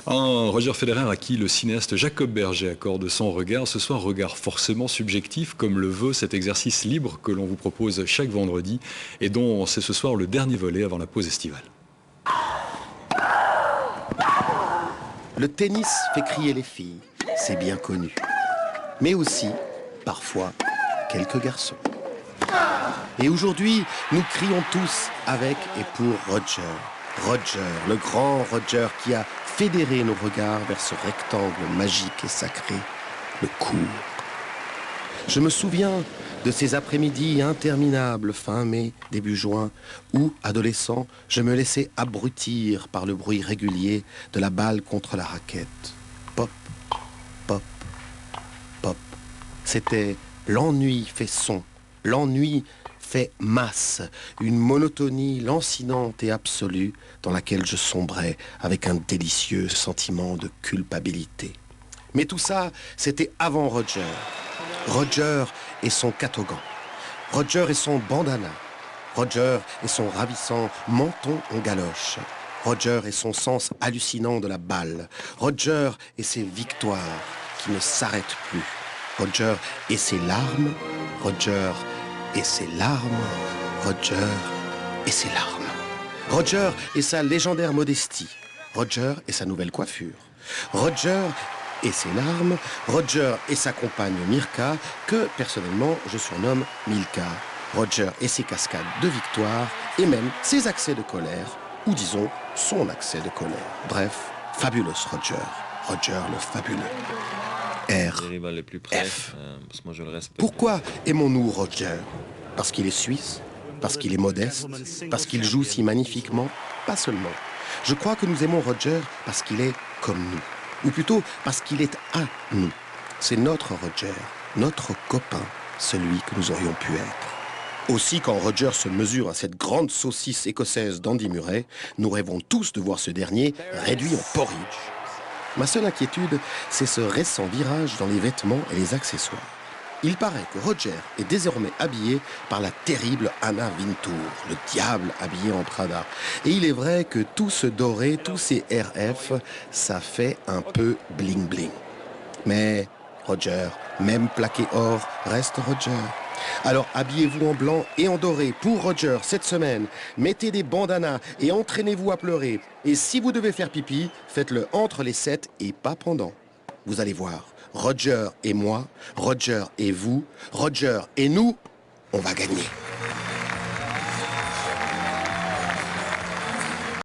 Un Roger Federer à qui le cinéaste Jacob Berger accorde son regard, ce soir regard forcément subjectif comme le veut cet exercice libre que l'on vous propose chaque vendredi et dont c'est ce soir le dernier volet avant la pause estivale. Le tennis fait crier les filles, c'est bien connu. Mais aussi, parfois, quelques garçons. Et aujourd'hui, nous crions tous avec et pour Roger. Roger, le grand Roger qui a fédéré nos regards vers ce rectangle magique et sacré, le court. Je me souviens de ces après-midi interminables fin mai, début juin, où, adolescent, je me laissais abrutir par le bruit régulier de la balle contre la raquette. Pop, pop, pop. C'était l'ennui fait son, l'ennui fait masse, une monotonie lancinante et absolue dans laquelle je sombrais avec un délicieux sentiment de culpabilité. Mais tout ça, c'était avant Roger. Roger et son catogan. Roger et son bandana. Roger et son ravissant menton en galoche. Roger et son sens hallucinant de la balle. Roger et ses victoires qui ne s'arrêtent plus. Roger et ses larmes. Roger et ses larmes, Roger et ses larmes. Roger et sa légendaire modestie. Roger et sa nouvelle coiffure. Roger et ses larmes. Roger et sa compagne Mirka, que personnellement je surnomme Milka. Roger et ses cascades de victoire, et même ses accès de colère, ou disons son accès de colère. Bref, fabulous Roger. Roger le fabuleux. R.F. Pourquoi aimons-nous Roger? Parce qu'il est suisse? Parce qu'il est modeste? Parce qu'il joue si magnifiquement? Pas seulement. Je crois que nous aimons Roger parce qu'il est comme nous. Ou plutôt parce qu'il est à nous. C'est notre Roger, notre copain, celui que nous aurions pu être. Aussi, quand Roger se mesure à cette grande saucisse écossaise d'Andy Murray, nous rêvons tous de voir ce dernier réduit en porridge. Ma seule inquiétude, c'est ce récent virage dans les vêtements et les accessoires. Il paraît que Roger est désormais habillé par la terrible Anna Wintour, le diable habillé en Prada. Et il est vrai que tout ce doré, tous ces RF, ça fait un peu bling-bling. Mais Roger, même plaqué or, reste Roger. Alors habillez-vous en blanc et en doré pour Roger cette semaine. Mettez des bandanas et entraînez-vous à pleurer. Et si vous devez faire pipi, faites-le entre les 7 et pas pendant. Vous allez voir, Roger et moi, Roger et vous, Roger et nous, on va gagner.